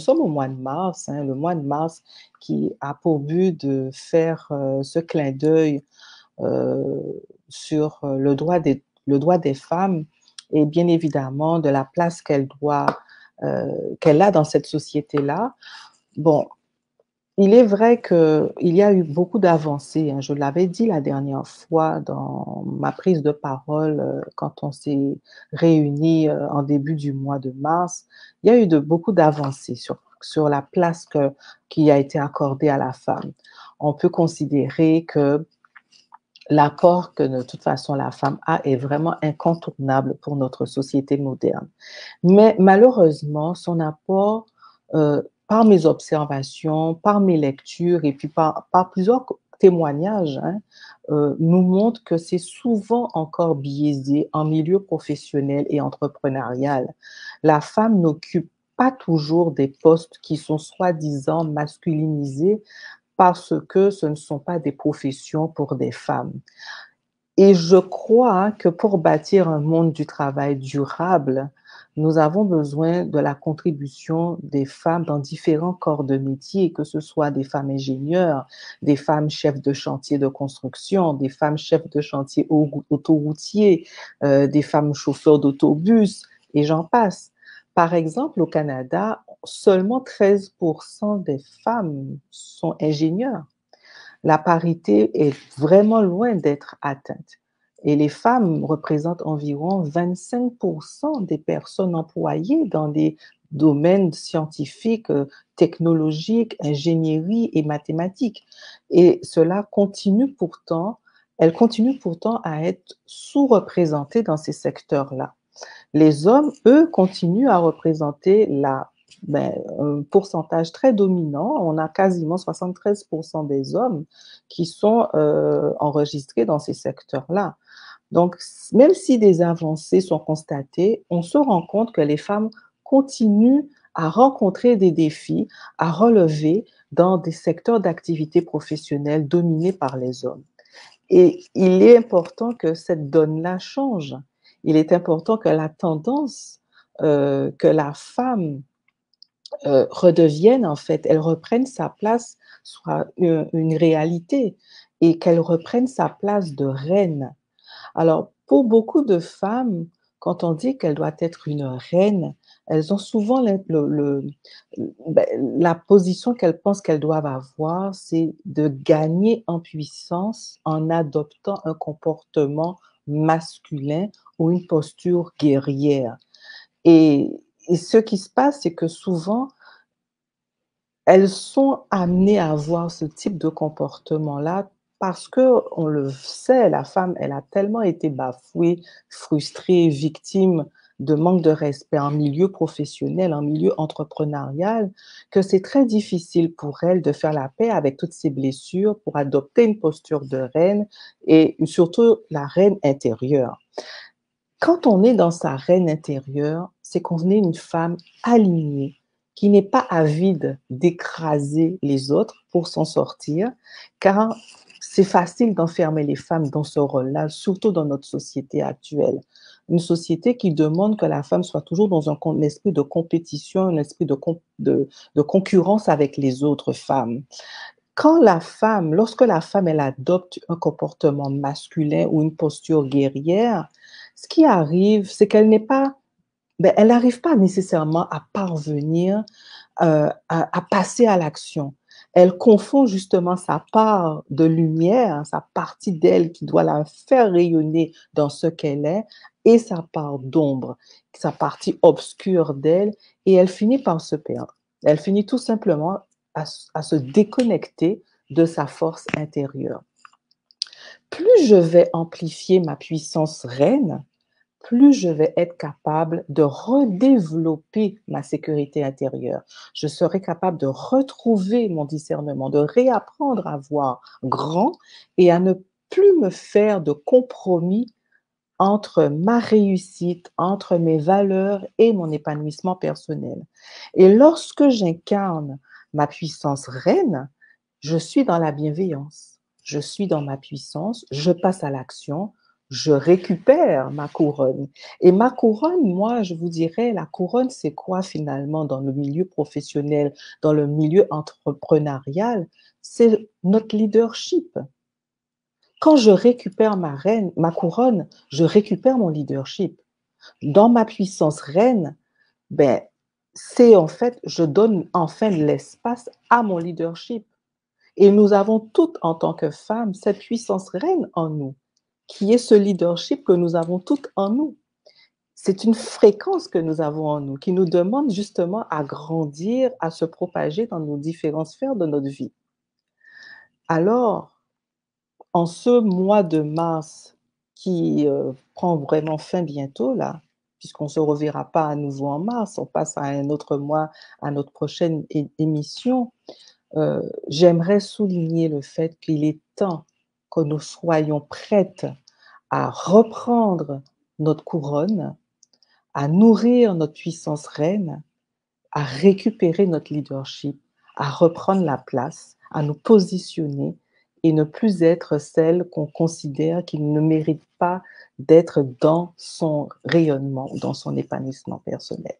sommes au mois de mars, hein, le mois de mars qui a pour but de faire ce clin d'œil euh, sur le droit des femmes et bien évidemment de la place qu'elle a dans cette société-là. Bon, il est vrai qu'il y a eu beaucoup d'avancées, hein. Je l'avais dit la dernière fois dans ma prise de parole quand on s'est réunis en début du mois de mars. Il y a eu beaucoup d'avancées sur la place qui a été accordée à la femme. On peut considérer que l'apport que de toute façon la femme a est vraiment incontournable pour notre société moderne. Mais malheureusement, son apport, par mes observations, par mes lectures et puis par plusieurs témoignages, hein, nous montre que c'est souvent encore biaisé en milieu professionnel et entrepreneurial. La femme n'occupe pas toujours des postes qui sont soi-disant masculinisés parce que ce ne sont pas des professions pour des femmes. Et je crois hein, que pour bâtir un monde du travail durable, nous avons besoin de la contribution des femmes dans différents corps de métier, que ce soit des femmes ingénieurs, des femmes chefs de chantier de construction, des femmes chefs de chantier autoroutiers, des femmes chauffeurs d'autobus, et j'en passe. Par exemple, au Canada, seulement 13% des femmes sont ingénieurs. La parité est vraiment loin d'être atteinte. Et les femmes représentent environ 25% des personnes employées dans des domaines scientifiques, technologiques, ingénierie et mathématiques. Et cela continue pourtant, elles continuent pourtant à être sous-représentées dans ces secteurs-là. Les hommes, eux, continuent à représenter un pourcentage très dominant. On a quasiment 73% des hommes qui sont enregistrés dans ces secteurs-là. Donc, même si des avancées sont constatées, on se rend compte que les femmes continuent à rencontrer des défis, à relever dans des secteurs d'activité professionnelle dominés par les hommes. Et il est important que cette donne-là change. Il est important que la tendance, que la femme redevienne, en fait, elle reprenne sa place, soit une réalité, et qu'elle reprenne sa place de reine. Alors, pour beaucoup de femmes, quand on dit qu'elle doit être une reine, elles ont souvent ben, la position qu'elles pensent qu'elles doivent avoir, c'est de gagner en puissance en adoptant un comportement masculin ou une posture guerrière. Et, et ce qui se passe, c'est que souvent, elles sont amenées à avoir ce type de comportement-là parce que, on le sait, la femme, elle a tellement été bafouée, frustrée, victime de manque de respect en milieu professionnel, en milieu entrepreneurial, que c'est très difficile pour elle de faire la paix avec toutes ces blessures pour adopter une posture de reine et surtout la reine intérieure. Quand on est dans sa reine intérieure, c'est qu'on est une femme alignée, qui n'est pas avide d'écraser les autres pour s'en sortir, car c'est facile d'enfermer les femmes dans ce rôle-là, surtout dans notre société actuelle. Une société qui demande que la femme soit toujours dans un esprit de compétition, un esprit de concurrence avec les autres femmes. Lorsque la femme, elle adopte un comportement masculin ou une posture guerrière, ce qui arrive, c'est qu'elle n'est pas, ben, elle n'arrive pas nécessairement à parvenir à passer à l'action. Elle confond justement sa part de lumière, sa partie d'elle qui doit la faire rayonner dans ce qu'elle est, et sa part d'ombre, sa partie obscure d'elle, et elle finit par se perdre. Elle finit tout simplement à se déconnecter de sa force intérieure. Plus je vais amplifier ma puissance reine, plus je vais être capable de redévelopper ma sécurité intérieure. Je serai capable de retrouver mon discernement, de réapprendre à voir grand et à ne plus me faire de compromis entre ma réussite, entre mes valeurs et mon épanouissement personnel. Et lorsque j'incarne ma puissance reine, je suis dans la bienveillance, je suis dans ma puissance, je passe à l'action, je récupère ma couronne. Et ma couronne, moi, je vous dirais, la couronne, c'est quoi finalement dans le milieu professionnel, dans le milieu entrepreneurial? C'est notre leadership. Quand je récupère ma couronne, je récupère mon leadership. Dans ma puissance reine, ben, c'est en fait, je donne enfin de l'espace à mon leadership. Et nous avons toutes, en tant que femmes, cette puissance reine en nous, qui est ce leadership que nous avons toutes en nous. C'est une fréquence que nous avons en nous, qui nous demande justement à grandir, à se propager dans nos différentes sphères de notre vie. Alors, en ce mois de mars qui prend vraiment fin bientôt, là, puisqu'on ne se reverra pas à nouveau en mars, on passe à un autre mois, à notre prochaine émission, j'aimerais souligner le fait qu'il est temps que nous soyons prêtes à reprendre notre couronne, à nourrir notre puissance reine, à récupérer notre leadership, à reprendre la place, à nous positionner et ne plus être celle qu'on considère qui ne mérite pas d'être dans son rayonnement ou dans son épanouissement personnel.